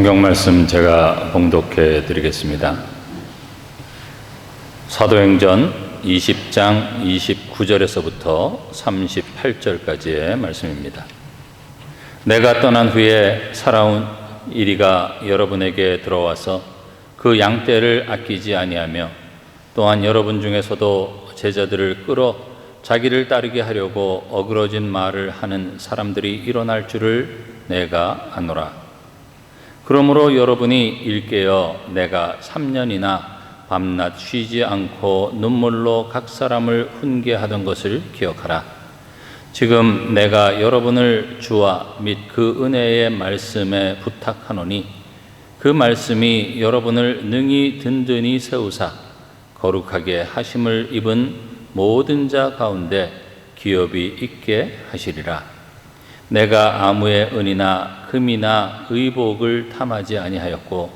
성경 말씀 제가 봉독해 드리겠습니다. 사도행전 20장 29절에서부터 38절까지의 말씀입니다. 내가 떠난 후에 살아온 이리가 여러분에게 들어와서 그 양떼를 아끼지 아니하며 또한 여러분 중에서도 제자들을 끌어 자기를 따르게 하려고 어그러진 말을 하는 사람들이 일어날 줄을 내가 아노라. 그러므로 여러분이 일깨어 내가 3년이나 밤낮 쉬지 않고 눈물로 각 사람을 훈계하던 것을 기억하라. 지금 내가 여러분을 주와 및 그 은혜의 말씀에 부탁하노니 그 말씀이 여러분을 능히 든든히 세우사 거룩하게 하심을 입은 모든 자 가운데 기업이 있게 하시리라. 내가 아무의 은이나 금이나 의복을 탐하지 아니하였고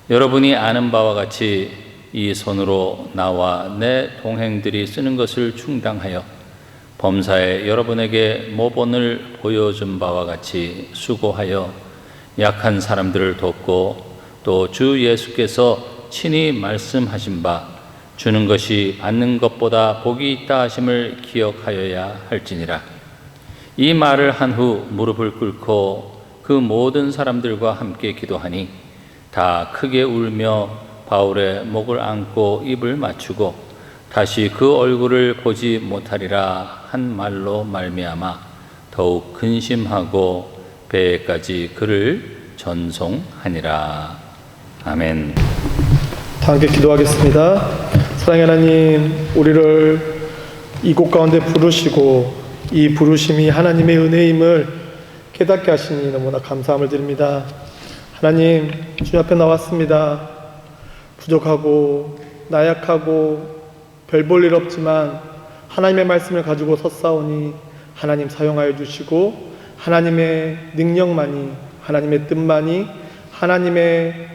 여러분이 아는 바와 같이 이 손으로 나와 내 동행들이 쓰는 것을 충당하여 범사에 여러분에게 모본을 보여준 바와 같이 수고하여 약한 사람들을 돕고 또 주 예수께서 친히 말씀하신 바 주는 것이 받는 것보다 복이 있다 하심을 기억하여야 할지니라. 이 말을 한 후 무릎을 꿇고 그 모든 사람들과 함께 기도하니 다 크게 울며 바울의 목을 안고 입을 맞추고 다시 그 얼굴을 보지 못하리라 한 말로 말미암아 더욱 근심하고 배에까지 그를 전송하니라. 아멘. 다 함께 기도하겠습니다. 사랑의 하나님, 우리를 이곳 가운데 부르시고 이 부르심이 하나님의 은혜임을 깨닫게 하시니 너무나 감사함을 드립니다. 하나님, 주님 앞에 나왔습니다. 부족하고 나약하고 별 볼 일 없지만 하나님의 말씀을 가지고 섰사오니 하나님 사용하여 주시고 하나님의 능력만이, 하나님의 뜻만이, 하나님의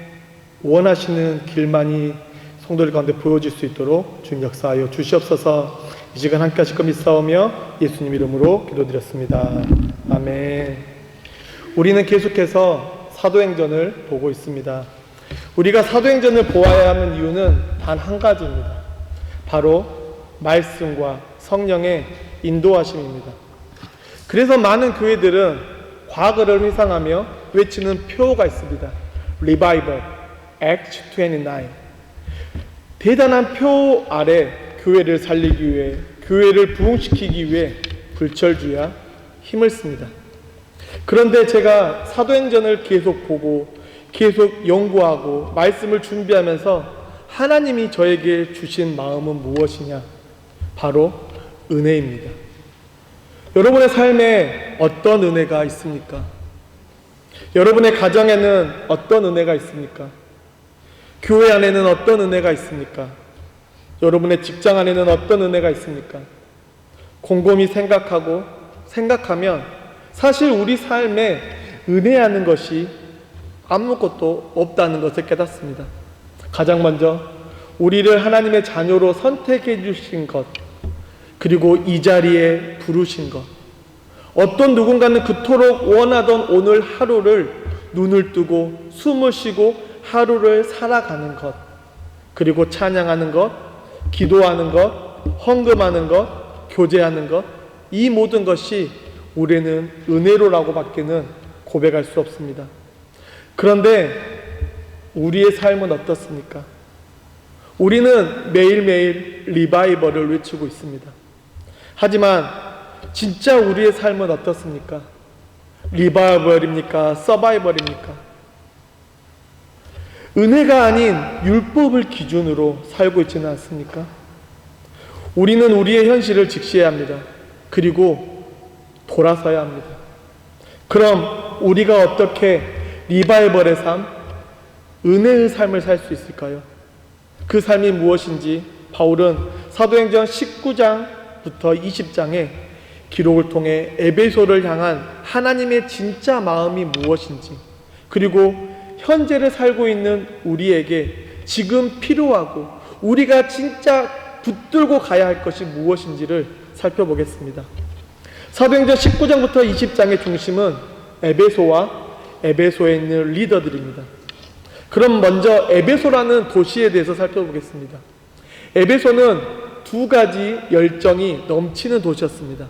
원하시는 길만이 성도들 가운데 보여질 수 있도록 주님 역사하여 주시옵소서. 이 시간 함께 하실 것 믿사오며 예수님 이름으로 기도드렸습니다. 아멘. 우리는 계속해서 사도행전을 보고 있습니다. 우리가 사도행전을 보아야 하는 이유는 단 한 가지입니다. 바로 말씀과 성령의 인도하심입니다. 그래서 많은 교회들은 과거를 회상하며 외치는 표어가 있습니다. Revival, Acts 29. 대단한 표 아래 교회를 살리기 위해, 교회를 부흥시키기 위해 불철주야 힘을 씁니다. 그런데 제가 사도행전을 계속 보고 계속 연구하고 말씀을 준비하면서 하나님이 저에게 주신 마음은 무엇이냐? 바로 은혜입니다. 여러분의 삶에 어떤 은혜가 있습니까? 여러분의 가정에는 어떤 은혜가 있습니까? 교회 안에는 어떤 은혜가 있습니까? 여러분의 직장 안에는 어떤 은혜가 있습니까? 곰곰이 생각하면 사실 우리 삶에 은혜하는 것이 아무것도 없다는 것을 깨닫습니다. 가장 먼저 우리를 하나님의 자녀로 선택해 주신 것, 그리고 이 자리에 부르신 것, 어떤 누군가는 그토록 원하던 오늘 하루를 눈을 뜨고 숨을 쉬고 하루를 살아가는 것, 그리고 찬양하는 것, 기도하는 것, 헌금하는 것, 교제하는 것, 이 모든 것이 우리는 은혜로라고 밖에는 고백할 수 없습니다. 그런데 우리의 삶은 어떻습니까? 우리는 매일매일 리바이벌을 외치고 있습니다. 하지만 진짜 우리의 삶은 어떻습니까? 리바이벌입니까? 서바이벌입니까? 은혜가 아닌 율법을 기준으로 살고 있지는 않습니까? 우리는 우리의 현실을 직시해야 합니다. 그리고 돌아서야 합니다. 그럼 우리가 어떻게 리바이벌의 삶, 은혜의 삶을 살 수 있을까요? 그 삶이 무엇인지 바울은 사도행전 19장부터 20장에 기록을 통해 에베소를 향한 하나님의 진짜 마음이 무엇인지, 그리고 현재를 살고 있는 우리에게 지금 필요하고 우리가 진짜 붙들고 가야 할 것이 무엇인지를 살펴보겠습니다. 사도행전 19장부터 20장의 중심은 에베소와 에베소에 있는 리더들입니다. 그럼 먼저 에베소라는 도시에 대해서 살펴보겠습니다. 에베소는 두 가지 열정이 넘치는 도시였습니다.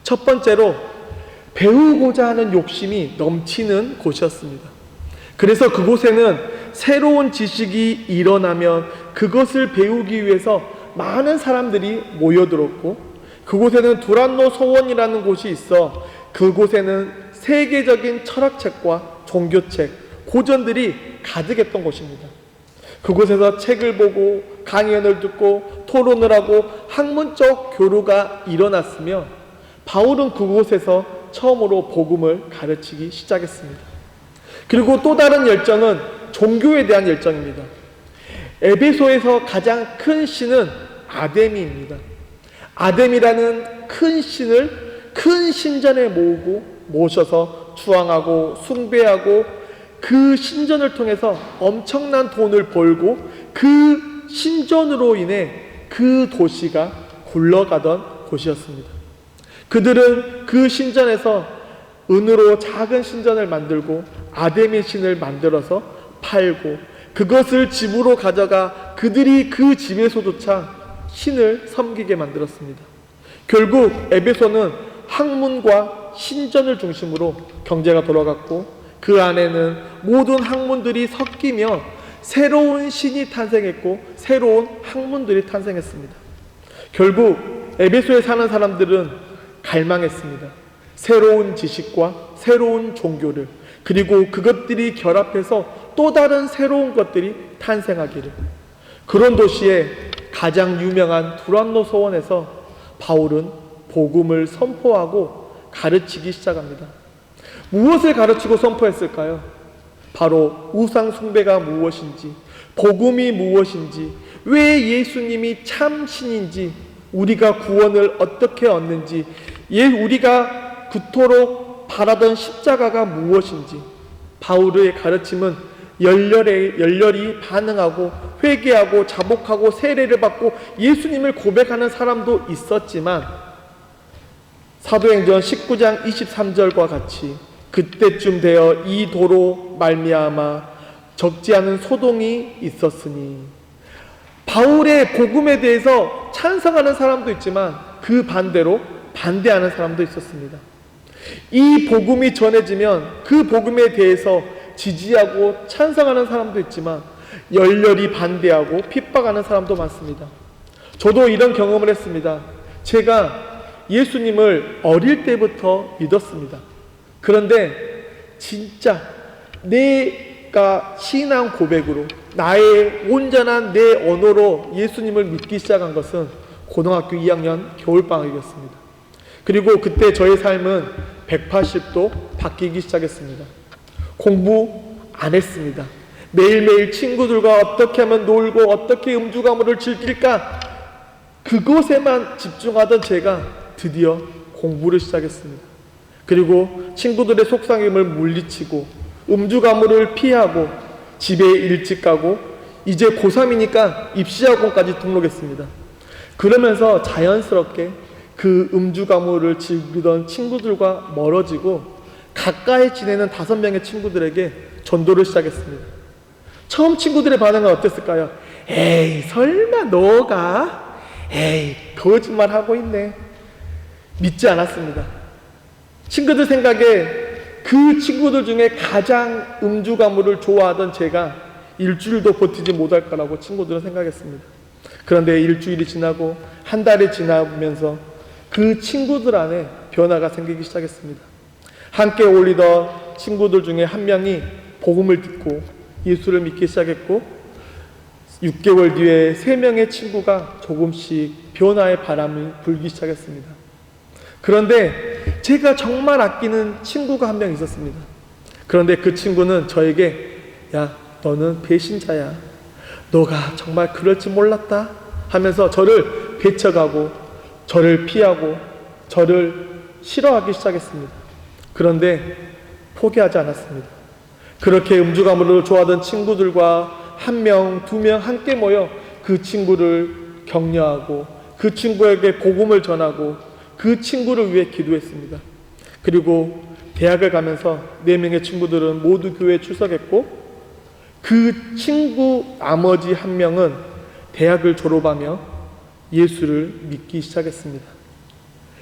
첫 번째로 배우고자 하는 욕심이 넘치는 곳이었습니다. 그래서 그곳에는 새로운 지식이 일어나면 그것을 배우기 위해서 많은 사람들이 모여들었고, 그곳에는 두란노 소원이라는 곳이 있어 그곳에는 세계적인 철학책과 종교책, 고전들이 가득했던 곳입니다. 그곳에서 책을 보고 강연을 듣고 토론을 하고 학문적 교류가 일어났으며, 바울은 그곳에서 처음으로 복음을 가르치기 시작했습니다. 그리고 또 다른 열정은 종교에 대한 열정입니다. 에베소에서 가장 큰 신은 아데미입니다. 아데미라는 큰 신을 큰 신전에 모셔서 추앙하고 숭배하고 그 신전을 통해서 엄청난 돈을 벌고 그 신전으로 인해 그 도시가 굴러가던 곳이었습니다. 그들은 그 신전에서 은으로 작은 신전을 만들고 아데미 신을 만들어서 팔고 그것을 집으로 가져가 그들이 그 집에서조차 신을 섬기게 만들었습니다. 결국 에베소는 학문과 신전을 중심으로 경제가 돌아갔고, 그 안에는 모든 학문들이 섞이며 새로운 신이 탄생했고 새로운 학문들이 탄생했습니다. 결국 에베소에 사는 사람들은 갈망했습니다. 새로운 지식과 새로운 종교를, 그리고 그것들이 결합해서 또 다른 새로운 것들이 탄생하기를. 그런 도시에 가장 유명한 두란노 소원에서 바울은 복음을 선포하고 가르치기 시작합니다. 무엇을 가르치고 선포했을까요? 바로 우상 숭배가 무엇인지, 복음이 무엇인지, 왜 예수님이 참 신인지, 우리가 구원을 어떻게 얻는지, 우리가 그토록 바라던 십자가가 무엇인지. 바울의 가르침은 열렬히 반응하고 회개하고 자복하고 세례를 받고 예수님을 고백하는 사람도 있었지만, 사도행전 19장 23절과 같이 그때쯤 되어 이 도로 말미암아 적지 않은 소동이 있었으니, 바울의 복음에 대해서 찬성하는 사람도 있지만 그 반대로 반대하는 사람도 있었습니다. 이 복음이 전해지면 그 복음에 대해서 지지하고 찬성하는 사람도 있지만 열렬히 반대하고 핍박하는 사람도 많습니다. 저도 이런 경험을 했습니다. 제가 예수님을 어릴 때부터 믿었습니다. 그런데 진짜 내가 신앙 고백으로 나의 온전한 내 언어로 예수님을 믿기 시작한 것은 고등학교 2학년 겨울방학이었습니다. 그리고 그때 저의 삶은 180도 바뀌기 시작했습니다. 공부 안 했습니다. 매일매일 친구들과 어떻게 하면 놀고 어떻게 음주가무를 즐길까, 그것에만 집중하던 제가 드디어 공부를 시작했습니다. 그리고 친구들의 속상임을 물리치고 음주가무를 피하고 집에 일찍 가고 이제 고3이니까 입시학원까지 등록했습니다. 그러면서 자연스럽게 그 음주가무를 즐기던 친구들과 멀어지고 가까이 지내는 5명의 친구들에게 전도를 시작했습니다. 처음 친구들의 반응은 어땠을까요? 에이, 설마 너가? 에이, 거짓말 하고 있네. 믿지 않았습니다. 친구들 생각에 그 친구들 중에 가장 음주가무를 좋아하던 제가 일주일도 버티지 못할 거라고 친구들은 생각했습니다. 그런데 일주일이 지나고 한 달이 지나면서 그 친구들 안에 변화가 생기기 시작했습니다. 함께 어울리던 친구들 중에 한 명이 복음을 듣고 예수를 믿기 시작했고, 6개월 뒤에 3명의 친구가 조금씩 변화의 바람이 불기 시작했습니다. 그런데 제가 정말 아끼는 친구가 한 명 있었습니다. 그런데 그 친구는 저에게, 야, 너는 배신자야. 너가 정말 그럴 줄 몰랐다 하면서 저를 배척하고 저를 피하고 저를 싫어하기 시작했습니다. 그런데 포기하지 않았습니다. 그렇게 음주가무를 좋아하던 친구들과 1명, 2명 함께 모여 그 친구를 격려하고 그 친구에게 복음을 전하고 그 친구를 위해 기도했습니다. 그리고 대학을 가면서 4명의 친구들은 모두 교회에 출석했고, 그 친구 나머지 한 명은 대학을 졸업하며 예수를 믿기 시작했습니다.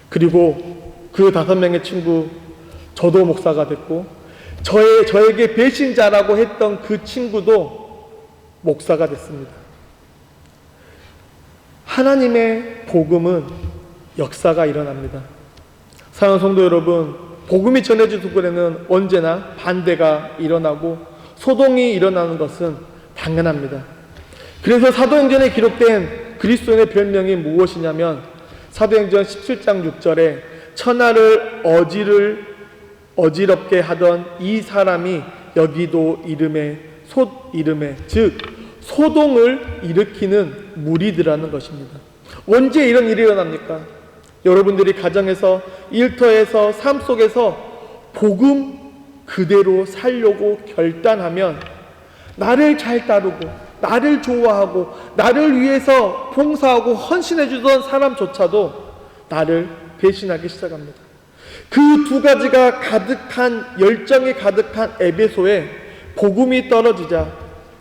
그리고 그 5명의 친구, 저도 목사가 됐고, 저에게 배신자라고 했던 그 친구도 목사가 됐습니다. 하나님의 복음은 역사가 일어납니다. 사랑하는 성도 여러분, 복음이 전해진 곳에는 언제나 반대가 일어나고 소동이 일어나는 것은 당연합니다. 그래서 사도행전에 기록된 그리스도인의 별명이 무엇이냐면, 사도행전 17장 6절에 천하를 어지럽게 하던 이 사람이 여기도 이름에 즉 소동을 일으키는 무리들라는 것입니다. 언제 이런 일이 일어납니까? 여러분들이 가정에서, 일터에서, 삶 속에서 복음 그대로 살려고 결단하면, 나를 잘 따르고 나를 좋아하고 나를 위해서 봉사하고 헌신해 주던 사람조차도 나를 배신하기 시작합니다. 그 두 가지가 가득한, 열정이 가득한 에베소에 복음이 떨어지자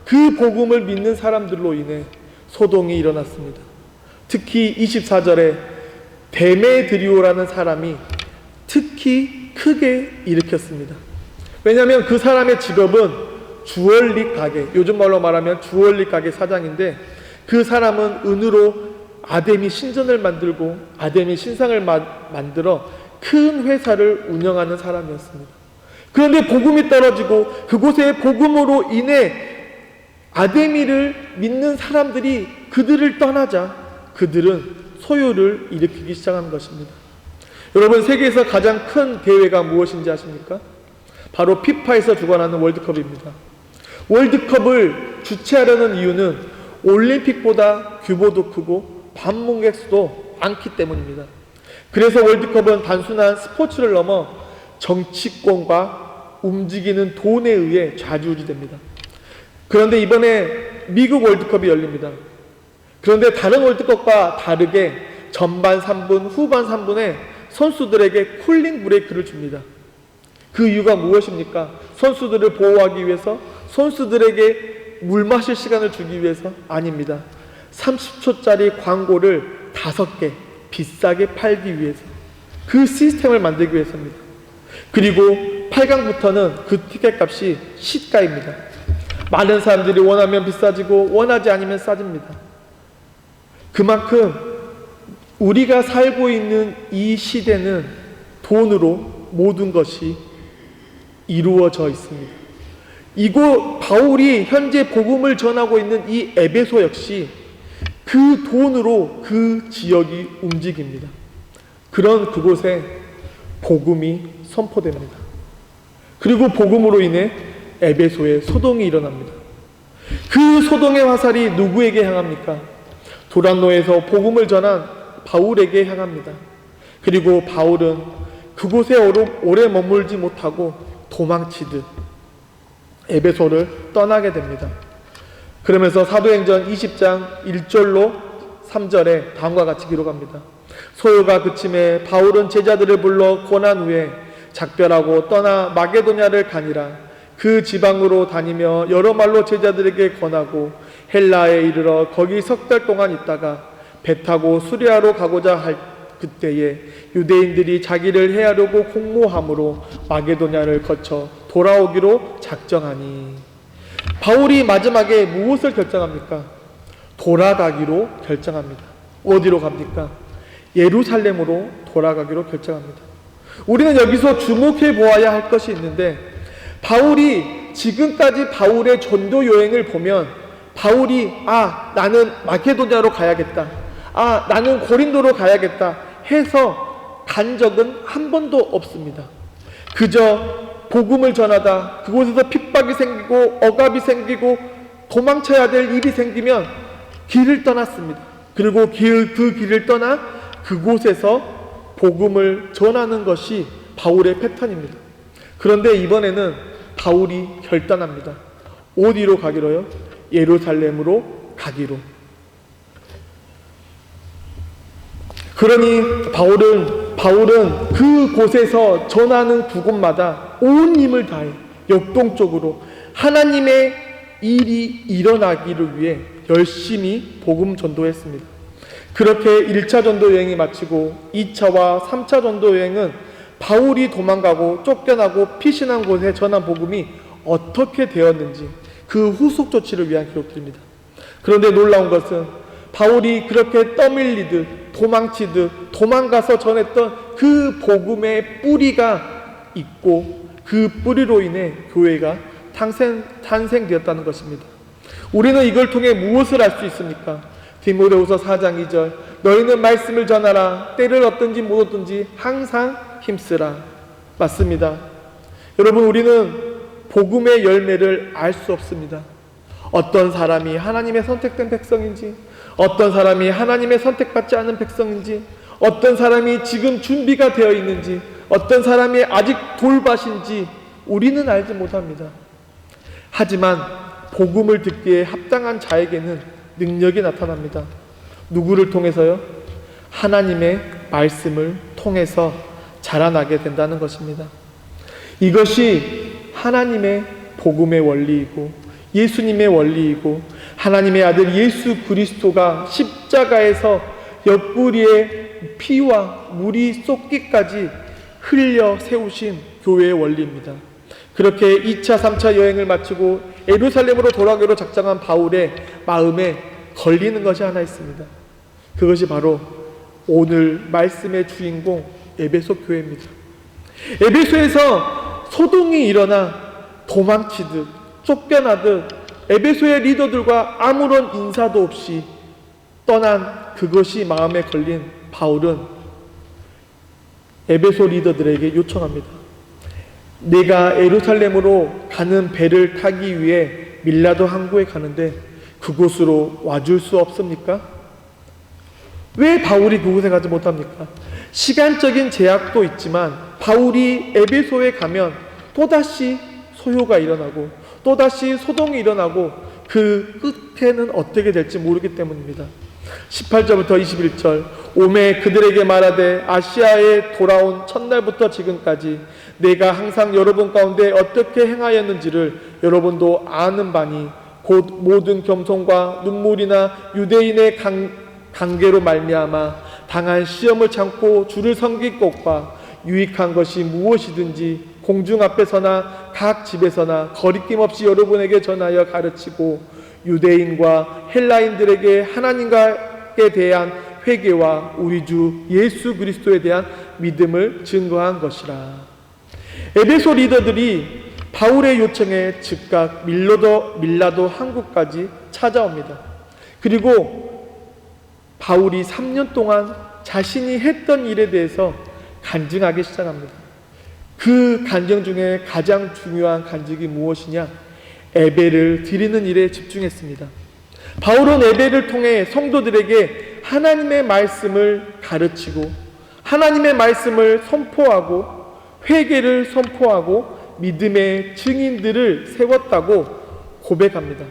그 복음을 믿는 사람들로 인해 소동이 일어났습니다. 특히 24절에 데메드리오라는 사람이 특히 크게 일으켰습니다. 왜냐하면 그 사람의 직업은 주얼리 가게, 요즘 말로 말하면 주얼리 가게 사장인데, 그 사람은 은으로 아데미 신전을 만들고 아데미 신상을 만들어 큰 회사를 운영하는 사람이었습니다. 그런데 복음이 떨어지고 그곳에 복음으로 인해 아데미를 믿는 사람들이 그들을 떠나자 그들은 소요를 일으키기 시작한 것입니다. 여러분, 세계에서 가장 큰 대회가 무엇인지 아십니까? 바로 피파에서 주관하는 월드컵입니다. 월드컵을 주최하려는 이유는 올림픽보다 규모도 크고 방문객 수도 많기 때문입니다. 그래서 월드컵은 단순한 스포츠를 넘어 정치권과 움직이는 돈에 의해 좌지우지됩니다. 그런데 이번에 미국 월드컵이 열립니다. 그런데 다른 월드컵과 다르게 전반 3분, 후반 3분에 선수들에게 쿨링 브레이크를 줍니다. 그 이유가 무엇입니까? 선수들을 보호하기 위해서? 선수들에게 물 마실 시간을 주기 위해서? 아닙니다. 30초짜리 광고를 5개 비싸게 팔기 위해서, 그 시스템을 만들기 위해서입니다. 그리고 8강부터는 그 티켓 값이 시가입니다. 많은 사람들이 원하면 비싸지고 원하지 않으면 싸집니다. 그만큼 우리가 살고 있는 이 시대는 돈으로 모든 것이 이루어져 있습니다. 이곳 바울이 현재 복음을 전하고 있는 이 에베소 역시 그 돈으로 그 지역이 움직입니다. 그런 그곳에 복음이 선포됩니다. 그리고 복음으로 인해 에베소에 소동이 일어납니다. 그 소동의 화살이 누구에게 향합니까? 도란노에서 복음을 전한 바울에게 향합니다. 그리고 바울은 그곳에 오래 머물지 못하고 도망치듯 에베소를 떠나게 됩니다. 그러면서 사도행전 20장 1절로 3절에 다음과 같이 기록합니다. 소요가 그침에 바울은 제자들을 불러 권한 후에 작별하고 떠나 마게도냐를 가니라. 그 지방으로 다니며 여러 말로 제자들에게 권하고 헬라에 이르러 거기 3달 동안 있다가 배 타고 수리아로 가고자 할 그때에 유대인들이 자기를 해하려고 공모함으로 마게도냐를 거쳐 돌아오기로 작정하니. 바울이 마지막에 무엇을 결정합니까? 돌아가기로 결정합니다. 어디로 갑니까? 예루살렘으로 돌아가기로 결정합니다. 우리는 여기서 주목해 보아야 할 것이 있는데, 바울이 지금까지 바울의 전도 여행을 보면 바울이 나는 마케도냐로 가야겠다, 나는 고린도로 가야겠다 해서 간 적은 한 번도 없습니다. 그저 복음을 전하다 그곳에서 핍박이 생기고 억압이 생기고 도망쳐야 될 일이 생기면 길을 떠났습니다. 그리고 그 길을 떠나 그곳에서 복음을 전하는 것이 바울의 패턴입니다. 그런데 이번에는 바울이 결단합니다. 어디로 가기로요? 예루살렘으로 가기로. 그러니 바울은 바울은 그곳에서 전하는 두 곳마다 온 힘을 다해 역동적으로 하나님의 일이 일어나기를 위해 열심히 복음 전도했습니다. 그렇게 1차 전도 여행이 마치고 2차와 3차 전도 여행은 바울이 도망가고 쫓겨나고 피신한 곳에 전한 복음이 어떻게 되었는지 그 후속 조치를 위한 기록들입니다. 그런데 놀라운 것은 바울이 그렇게 떠밀리듯 도망치듯 도망가서 전했던 그 복음의 뿌리가 있고 그 뿌리로 인해 교회가 탄생되었다는 것입니다. 우리는 이걸 통해 무엇을 알 수 있습니까? 디모데후서 4장 2절 너희는 말씀을 전하라 때를 얻든지 못 얻든지 항상 힘쓰라. 맞습니다. 여러분, 우리는 복음의 열매를 알 수 없습니다. 어떤 사람이 하나님의 선택된 백성인지, 어떤 사람이 하나님의 선택받지 않은 백성인지, 어떤 사람이 지금 준비가 되어 있는지, 어떤 사람이 아직 돌밭인지 우리는 알지 못합니다. 하지만 복음을 듣기에 합당한 자에게는 능력이 나타납니다. 누구를 통해서요? 하나님의 말씀을 통해서 자라나게 된다는 것입니다. 이것이 하나님의 복음의 원리이고 예수님의 원리이고 하나님의 아들 예수 그리스도가 십자가에서 옆구리에 피와 물이 쏟기까지 흘려 세우신 교회의 원리입니다. 그렇게 2차, 3차 여행을 마치고 예루살렘으로 돌아가기로 작정한 바울의 마음에 걸리는 것이 하나 있습니다. 그것이 바로 오늘 말씀의 주인공 에베소 교회입니다. 에베소에서 소동이 일어나 도망치듯 쫓겨나듯 에베소의 리더들과 아무런 인사도 없이 떠난 그것이 마음에 걸린 바울은 에베소 리더들에게 요청합니다. 내가 예루살렘으로 가는 배를 타기 위해 밀라도 항구에 가는데 그곳으로 와줄 수 없습니까? 왜 바울이 그곳에 가지 못합니까? 시간적인 제약도 있지만 바울이 에베소에 가면 또다시 소요가 일어나고 또다시 소동이 일어나고 그 끝에는 어떻게 될지 모르기 때문입니다. 18절부터 21절 오매 그들에게 말하되 아시아에 돌아온 첫날부터 지금까지 내가 항상 여러분 가운데 어떻게 행하였는지를 여러분도 아는 바니 곧 모든 겸손과 눈물이나 유대인의 관계로 말미암아 당한 시험을 참고 주를 섬긴 것과 유익한 것이 무엇이든지 공중 앞에서나 각 집에서나 거리낌 없이 여러분에게 전하여 가르치고 유대인과 헬라인들에게 하나님께 대한 회개와 우리 주 예수 그리스도에 대한 믿음을 증거한 것이라. 에베소 리더들이 바울의 요청에 즉각 밀라도 항구까지 찾아옵니다. 그리고 바울이 3년 동안 자신이 했던 일에 대해서 간증하기 시작합니다. 그 간증 중에 가장 중요한 간증이 무엇이냐? 예배를 드리는 일에 집중했습니다. 바울은 예배를 통해 성도들에게 하나님의 말씀을 가르치고 하나님의 말씀을 선포하고 회개를 선포하고 믿음의 증인들을 세웠다고 고백합니다.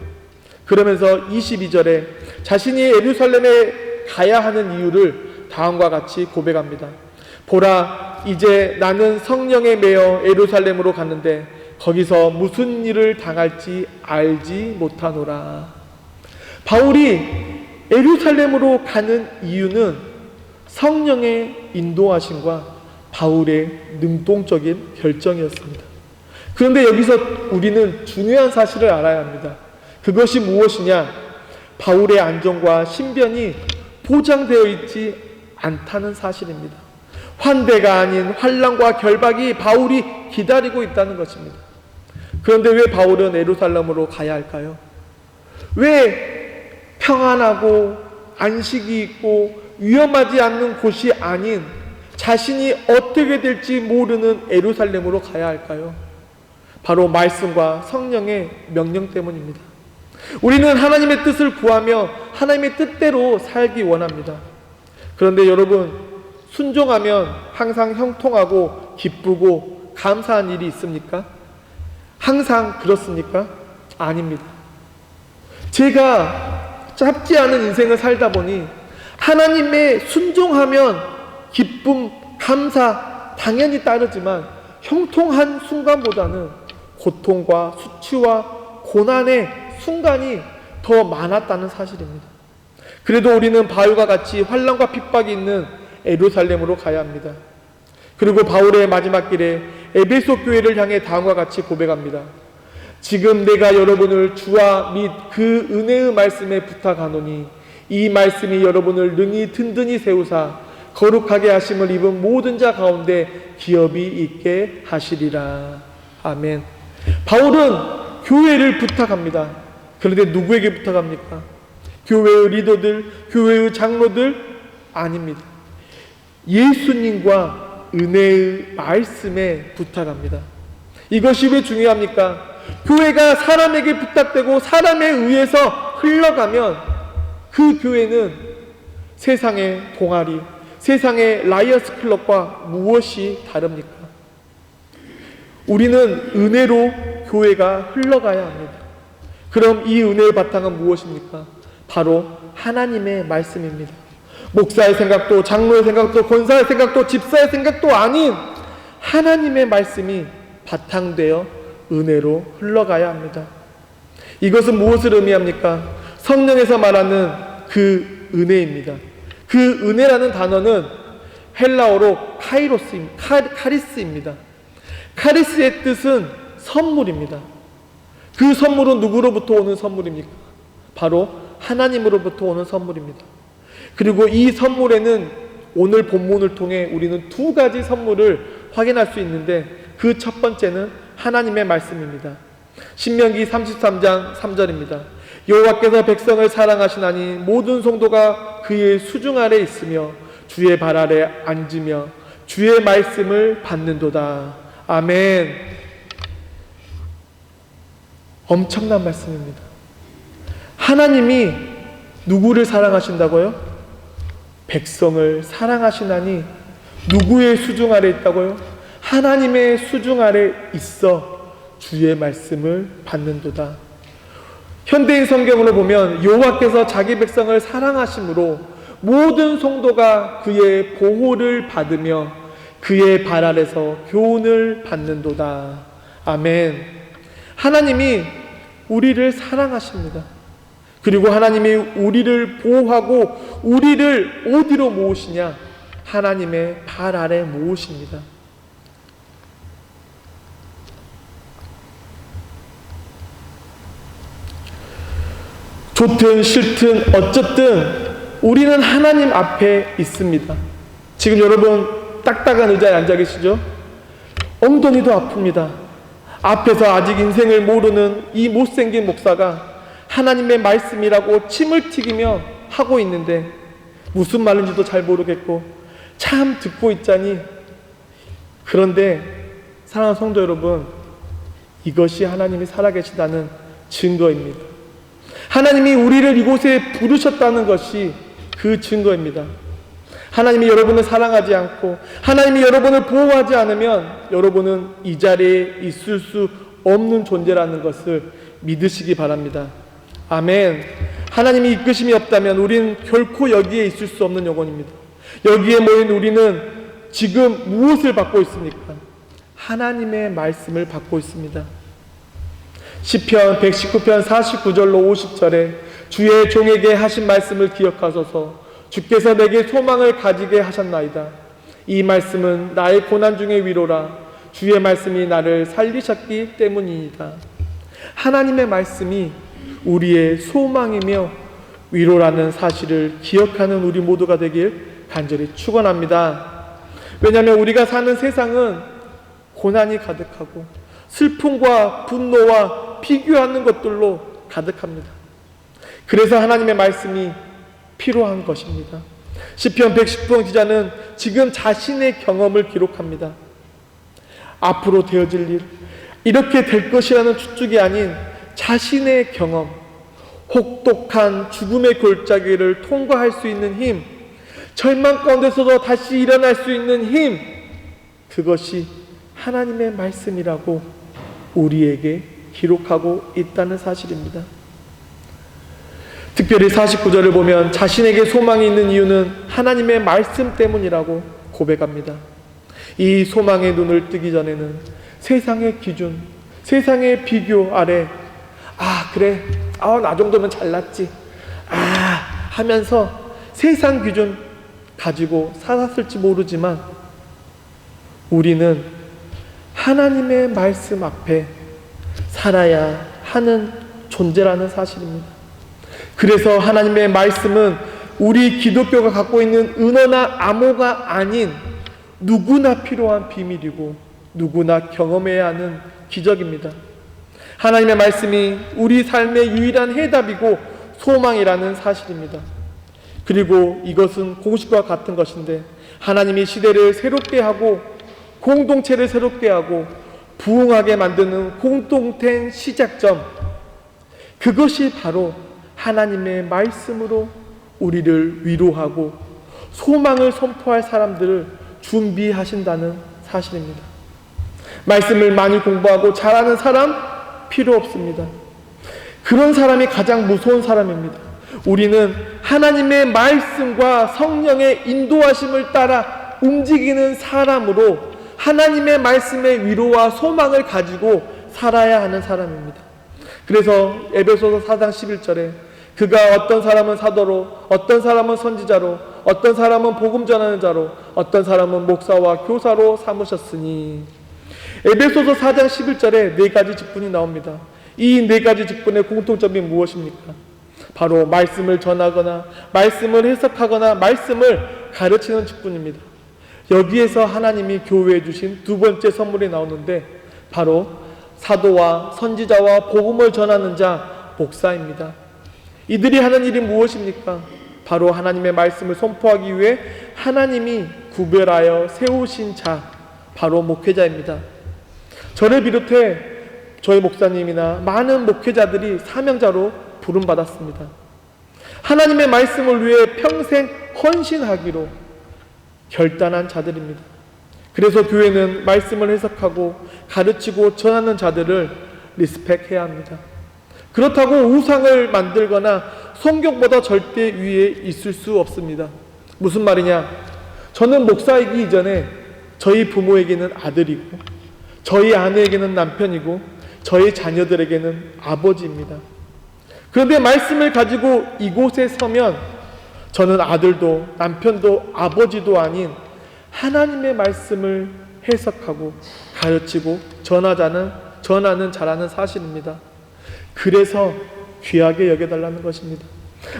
그러면서 22절에 자신이 예루살렘에 가야 하는 이유를 다음과 같이 고백합니다. 보라, 이제 나는 성령에 매여 예루살렘으로 가는데 거기서 무슨 일을 당할지 알지 못하노라. 바울이 예루살렘으로 가는 이유는 성령의 인도하심과 바울의 능동적인 결정이었습니다. 그런데 여기서 우리는 중요한 사실을 알아야 합니다. 그것이 무엇이냐? 바울의 안전과 신변이 보장되어 있지 않다는 사실입니다. 환대가 아닌 환난과 결박이 바울이 기다리고 있다는 것입니다. 그런데 왜 바울은 예루살렘으로 가야 할까요? 왜 평안하고 안식이 있고 위험하지 않는 곳이 아닌 자신이 어떻게 될지 모르는 예루살렘으로 가야 할까요? 바로 말씀과 성령의 명령 때문입니다. 우리는 하나님의 뜻을 구하며 하나님의 뜻대로 살기 원합니다. 그런데 여러분, 순종하면 항상 형통하고 기쁘고 감사한 일이 있습니까? 항상 그렇습니까? 아닙니다. 제가 짧지 않은 인생을 살다 보니 하나님의 순종하면 기쁨, 감사 당연히 따르지만 형통한 순간보다는 고통과 수치와 고난의 순간이 더 많았다는 사실입니다. 그래도 우리는 바울과 같이 환난과 핍박이 있는 예루살렘으로 가야 합니다. 그리고 바울의 마지막 길에 에베소 교회를 향해 다음과 같이 고백합니다. 지금 내가 여러분을 주와 및 그 은혜의 말씀에 부탁하노니 이 말씀이 여러분을 능히 든든히 세우사 거룩하게 하심을 입은 모든 자 가운데 기업이 있게 하시리라. 아멘. 바울은 교회를 부탁합니다. 그런데 누구에게 부탁합니까? 교회의 리더들, 교회의 장로들? 아닙니다. 예수님과 은혜의 말씀에 부탁합니다. 이것이 왜 중요합니까? 교회가 사람에게 부탁되고 사람에 의해서 흘러가면 그 교회는 세상의 동아리, 세상의 라이언스 클럽과 무엇이 다릅니까? 우리는 은혜로 교회가 흘러가야 합니다. 그럼 이 은혜의 바탕은 무엇입니까? 바로 하나님의 말씀입니다. 목사의 생각도, 장로의 생각도, 권사의 생각도, 집사의 생각도 아닌 하나님의 말씀이 바탕되어 은혜로 흘러가야 합니다. 이것은 무엇을 의미합니까? 성령에서 말하는 그 은혜입니다. 그 은혜라는 단어는 헬라어로 카리스입니다. 카리스의 뜻은 선물입니다. 그 선물은 누구로부터 오는 선물입니까? 바로 하나님으로부터 오는 선물입니다. 그리고 이 선물에는 오늘 본문을 통해 우리는 두 가지 선물을 확인할 수 있는데 그 첫 번째는 하나님의 말씀입니다. 신명기 33장 3절입니다. 여호와께서 백성을 사랑하시나니 모든 성도가 그의 수중 아래 있으며 주의 발 아래 앉으며 주의 말씀을 받는도다. 아멘. 엄청난 말씀입니다. 하나님이 누구를 사랑하신다고요? 백성을 사랑하시나니 누구의 수중 아래 있다고요? 하나님의 수중 아래 있어 주의 말씀을 받는도다. 현대인 성경으로 보면 여호와께서 자기 백성을 사랑하심으로 모든 성도가 그의 보호를 받으며 그의 발 아래서 교훈을 받는도다. 아멘. 하나님이 우리를 사랑하십니다. 그리고 하나님이 우리를 보호하고 우리를 어디로 모으시냐? 하나님의 발 아래 모으십니다. 좋든 싫든 어쨌든 우리는 하나님 앞에 있습니다. 지금 여러분 딱딱한 의자에 앉아 계시죠? 엉덩이도 아픕니다. 앞에서 아직 인생을 모르는 이 못생긴 목사가 하나님의 말씀이라고 침을 튀기며 하고 있는데 무슨 말인지도 잘 모르겠고 참 듣고 있자니. 그런데 사랑하는 성도 여러분, 이것이 하나님이 살아계시다는 증거입니다. 하나님이 우리를 이곳에 부르셨다는 것이 그 증거입니다. 하나님이 여러분을 사랑하지 않고 하나님이 여러분을 보호하지 않으면 여러분은 이 자리에 있을 수 없는 존재라는 것을 믿으시기 바랍니다. 아멘. 하나님이 이끄심이 없다면 우리는 결코 여기에 있을 수 없는 영혼입니다. 여기에 모인 우리는 지금 무엇을 받고 있습니까? 하나님의 말씀을 받고 있습니다. 시편 119편 49절로 50절에 주의 종에게 하신 말씀을 기억하소서. 주께서 내게 소망을 가지게 하셨나이다. 이 말씀은 나의 고난 중의 위로라. 주의 말씀이 나를 살리셨기 때문이다. 하나님의 말씀이 우리의 소망이며 위로라는 사실을 기억하는 우리 모두가 되길 간절히 축원합니다. 왜냐하면 우리가 사는 세상은 고난이 가득하고 슬픔과 분노와 비교하는 것들로 가득합니다. 그래서 하나님의 말씀이 필요한 것입니다. 시편 119편 기자는 지금 자신의 경험을 기록합니다. 앞으로 되어질 일, 이렇게 될 것이라는 추측이 아닌 자신의 경험, 혹독한 죽음의 골짜기를 통과할 수 있는 힘, 절망 가운데서도 다시 일어날 수 있는 힘, 그것이 하나님의 말씀이라고 우리에게 기록하고 있다는 사실입니다. 특별히 49절을 보면 자신에게 소망이 있는 이유는 하나님의 말씀 때문이라고 고백합니다. 이 소망의 눈을 뜨기 전에는 세상의 기준, 세상의 비교 아래 그래, 나 정도면 잘났지 하면서 세상 기준 가지고 살았을지 모르지만 우리는 하나님의 말씀 앞에 살아야 하는 존재라는 사실입니다. 그래서 하나님의 말씀은 우리 기독교가 갖고 있는 은어나 암호가 아닌 누구나 필요한 비밀이고 누구나 경험해야 하는 기적입니다. 하나님의 말씀이 우리 삶의 유일한 해답이고 소망이라는 사실입니다. 그리고 이것은 공식과 같은 것인데 하나님이 시대를 새롭게 하고 공동체를 새롭게 하고 부흥하게 만드는 공동된 시작점, 그것이 바로 하나님의 말씀으로 우리를 위로하고 소망을 선포할 사람들을 준비하신다는 사실입니다. 말씀을 많이 공부하고 잘하는 사람 필요 없습니다. 그런 사람이 가장 무서운 사람입니다. 우리는 하나님의 말씀과 성령의 인도하심을 따라 움직이는 사람으로 하나님의 말씀의 위로와 소망을 가지고 살아야 하는 사람입니다. 그래서 에베소서 4장 11절에 그가 어떤 사람은 사도로, 어떤 사람은 선지자로, 어떤 사람은 복음 전하는 자로, 어떤 사람은 목사와 교사로 삼으셨으니, 에베소서 4장 11절에 네 가지 직분이 나옵니다. 이 네 가지 직분의 공통점이 무엇입니까? 바로 말씀을 전하거나 말씀을 해석하거나 말씀을 가르치는 직분입니다. 여기에서 하나님이 교회에 주신 두 번째 선물이 나오는데 바로 사도와 선지자와 복음을 전하는 자, 목사입니다. 이들이 하는 일이 무엇입니까? 바로 하나님의 말씀을 선포하기 위해 하나님이 구별하여 세우신 자, 바로 목회자입니다. 저를 비롯해 저희 목사님이나 많은 목회자들이 사명자로 부름받았습니다. 하나님의 말씀을 위해 평생 헌신하기로 결단한 자들입니다. 그래서 교회는 말씀을 해석하고 가르치고 전하는 자들을 리스펙해야 합니다. 그렇다고 우상을 만들거나 성경보다 절대 위에 있을 수 없습니다. 무슨 말이냐? 저는 목사이기 이전에 저희 부모에게는 아들이고 저희 아내에게는 남편이고 저희 자녀들에게는 아버지입니다. 그런데 말씀을 가지고 이곳에 서면 저는 아들도 남편도 아버지도 아닌 하나님의 말씀을 해석하고 가르치고 전하는 자라는 사실입니다. 그래서 귀하게 여겨달라는 것입니다.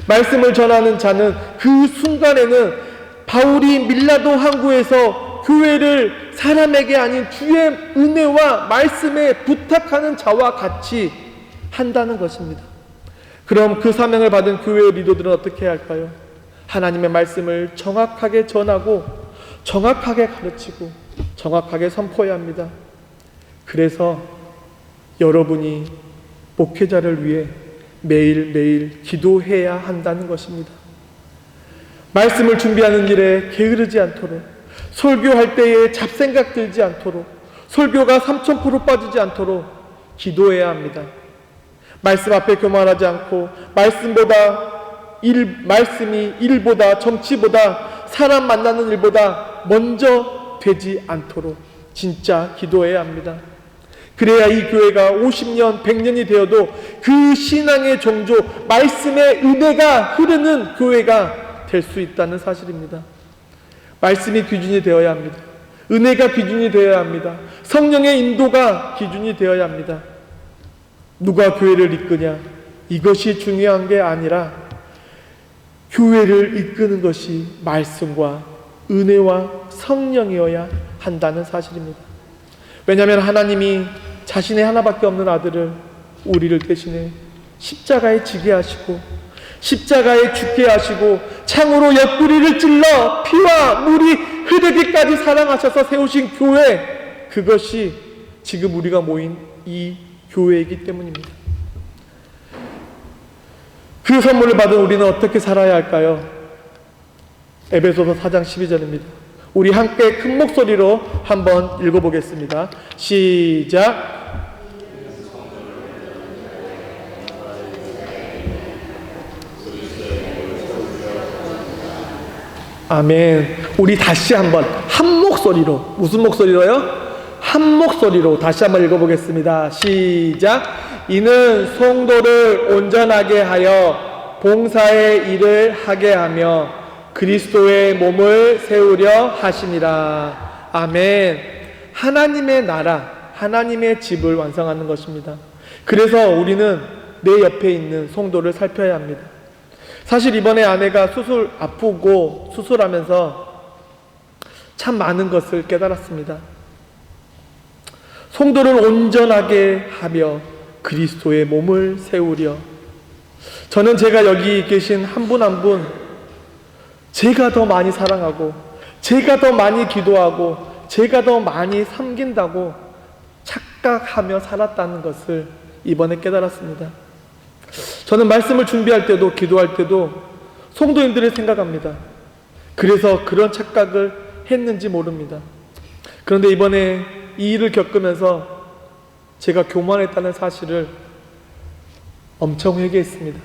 말씀을 전하는 자는 그 순간에는 바울이 밀라도 항구에서 교회를 사람에게 아닌 주의 은혜와 말씀에 부탁하는 자와 같이 한다는 것입니다. 그럼 그 사명을 받은 교회의 리더들은 어떻게 해야 할까요? 하나님의 말씀을 정확하게 전하고 정확하게 가르치고 정확하게 선포해야 합니다. 그래서 여러분이 목회자를 위해 매일매일 기도해야 한다는 것입니다. 말씀을 준비하는 일에 게으르지 않도록, 설교할 때에 잡생각 들지 않도록, 설교가 3000% 빠지지 않도록 기도해야 합니다. 말씀 앞에 교만하지 않고 말씀이 일보다 정치보다 사람 만나는 일보다 먼저 되지 않도록 진짜 기도해야 합니다. 그래야 이 교회가 50년, 100년이 되어도 그 신앙의 정조, 말씀의 은혜가 흐르는 교회가 될 수 있다는 사실입니다. 말씀이 기준이 되어야 합니다. 은혜가 기준이 되어야 합니다. 성령의 인도가 기준이 되어야 합니다. 누가 교회를 이끄냐? 이것이 중요한 게 아니라 교회를 이끄는 것이 말씀과 은혜와 성령이어야 한다는 사실입니다. 왜냐하면 하나님이 자신의 하나밖에 없는 아들을 우리를 대신해 십자가에 지게 하시고 십자가에 죽게 하시고 창으로 옆구리를 찔러 피와 물이 흐르기까지 사랑하셔서 세우신 교회, 그것이 지금 우리가 모인 이 교회이기 때문입니다. 그 선물을 받은 우리는 어떻게 살아야 할까요? 에베소서 4장 12절입니다. 우리 함께 큰 목소리로 한번 읽어보겠습니다. 시작. 아멘. 우리 다시 한번 한 목소리로, 무슨 목소리로요? 한 목소리로 다시 한번 읽어보겠습니다. 시작. 이는 성도를 온전하게 하여 봉사의 일을 하게 하며 그리스도의 몸을 세우려 하시니라. 아멘. 하나님의 나라, 하나님의 집을 완성하는 것입니다. 그래서 우리는 내 옆에 있는 성도를 살펴야 합니다. 사실 이번에 아내가 아프고 수술하면서 참 많은 것을 깨달았습니다. 성도를 온전하게 하며 그리스도의 몸을 세우려. 저는 제가 여기 계신 한 분 한 분 제가 더 많이 사랑하고 제가 더 많이 기도하고 제가 더 많이 섬긴다고 착각하며 살았다는 것을 이번에 깨달았습니다. 저는 말씀을 준비할 때도 기도할 때도 성도님들을 생각합니다. 그래서 그런 착각을 했는지 모릅니다. 그런데 이번에 이 일을 겪으면서 제가 교만했다는 사실을 엄청 회개했습니다.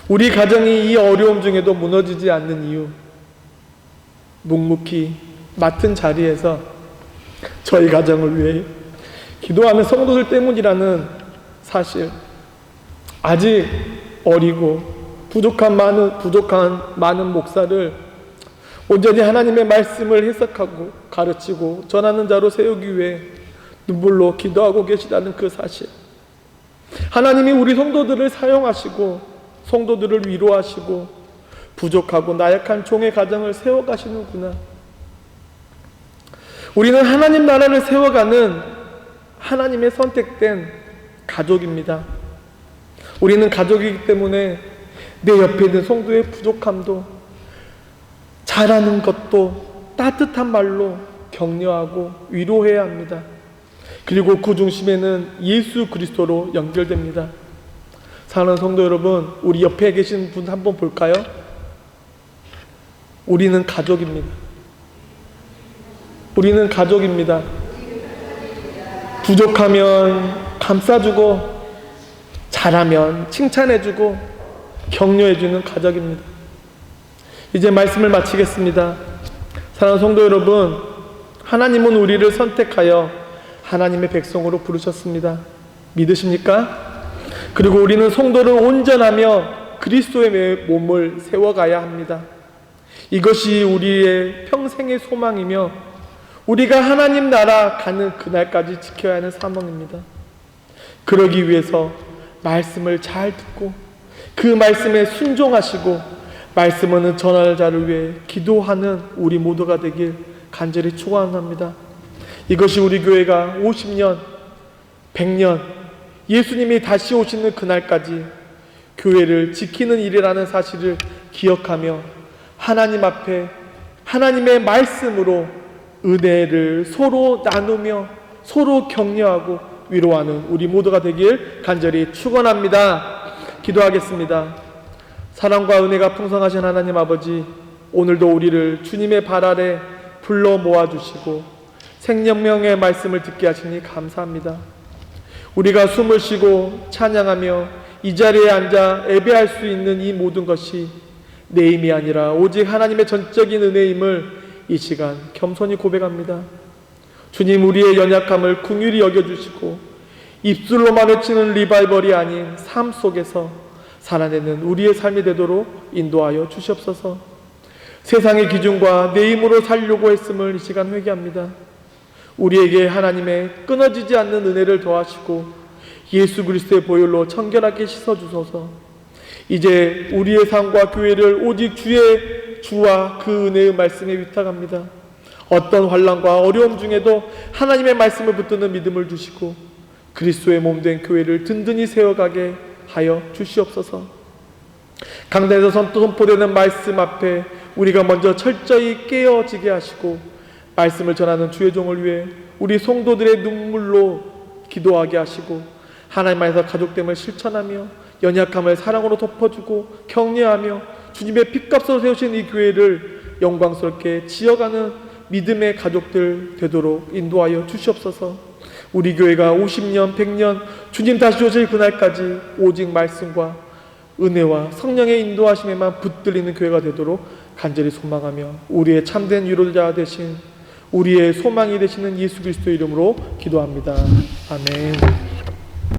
우리 가정이 이 어려움 중에도 무너지지 않는 이유, 묵묵히 맡은 자리에서 저희 가정을 위해 기도하는 성도들 때문이라는 사실, 아직 어리고 부족한 많은 목사를 온전히 하나님의 말씀을 해석하고 가르치고 전하는 자로 세우기 위해 눈물로 기도하고 계시다는 그 사실, 하나님이 우리 성도들을 사용하시고 성도들을 위로하시고 부족하고 나약한 종의 가정을 세워가시는구나. 우리는 하나님 나라를 세워가는 하나님의 선택된 가족입니다. 우리는 가족이기 때문에 내 옆에 있는 성도의 부족함도, 잘하는 것도 따뜻한 말로 격려하고 위로해야 합니다. 그리고 그 중심에는 예수 그리스도로 연결됩니다. 사랑하는 성도 여러분, 우리 옆에 계신 분 한번 볼까요? 우리는 가족입니다. 우리는 가족입니다. 부족하면 감싸주고 잘하면 칭찬해주고 격려해주는 가족입니다. 이제 말씀을 마치겠습니다. 사랑하는 성도 여러분, 하나님은 우리를 선택하여 하나님의 백성으로 부르셨습니다. 믿으십니까? 그리고 우리는 성도를 온전하며 그리스도의 몸을 세워가야 합니다. 이것이 우리의 평생의 소망이며 우리가 하나님 나라 가는 그날까지 지켜야 하는 사명입니다. 그러기 위해서 말씀을 잘 듣고 그 말씀에 순종하시고 말씀을 전할 자를 위해 기도하는 우리 모두가 되길 간절히 축원합니다. 이것이 우리 교회가 50년, 100년 예수님이 다시 오시는 그날까지 교회를 지키는 일이라는 사실을 기억하며 하나님 앞에 하나님의 말씀으로 은혜를 서로 나누며 서로 격려하고 위로하는 우리 모두가 되길 간절히 축원합니다. 기도하겠습니다. 사랑과 은혜가 풍성하신 하나님 아버지, 오늘도 우리를 주님의 발 아래 불러 모아주시고 생명의 말씀을 듣게 하시니 감사합니다. 우리가 숨을 쉬고 찬양하며 이 자리에 앉아 예배할 수 있는 이 모든 것이 내 힘이 아니라 오직 하나님의 전적인 은혜임을 이 시간 겸손히 고백합니다. 주님, 우리의 연약함을 긍휼히 여겨주시고 입술로만 외치는 리바이벌이 아닌 삶 속에서 살아내는 우리의 삶이 되도록 인도하여 주시옵소서. 세상의 기준과 내 힘으로 살려고 했음을 이 시간 회개합니다. 우리에게 하나님의 끊어지지 않는 은혜를 더하시고 예수 그리스도의 보혈로 청결하게 씻어주소서. 이제 우리의 삶과 교회를 오직 주와 그 은혜의 말씀에 위탁합니다. 어떤 환난과 어려움 중에도 하나님의 말씀을 붙드는 믿음을 주시고 그리스도의 몸된 교회를 든든히 세워가게 하여 주시옵소서. 강단에서 선포되는 말씀 앞에 우리가 먼저 철저히 깨어지게 하시고 말씀을 전하는 주의 종을 위해 우리 성도들의 눈물로 기도하게 하시고 하나님 안에서 가족됨을 실천하며 연약함을 사랑으로 덮어주고 격려하며 주님의 핏값으로 세우신 이 교회를 영광스럽게 지어가는 믿음의 가족들 되도록 인도하여 주시옵소서. 우리 교회가 50년, 100년 주님 다시 오실 그날까지 오직 말씀과 은혜와 성령의 인도하심에만 붙들리는 교회가 되도록 간절히 소망하며 우리의 참된 위로자 되신 우리의 소망이 되시는 예수 그리스도의 이름으로 기도합니다. 아멘.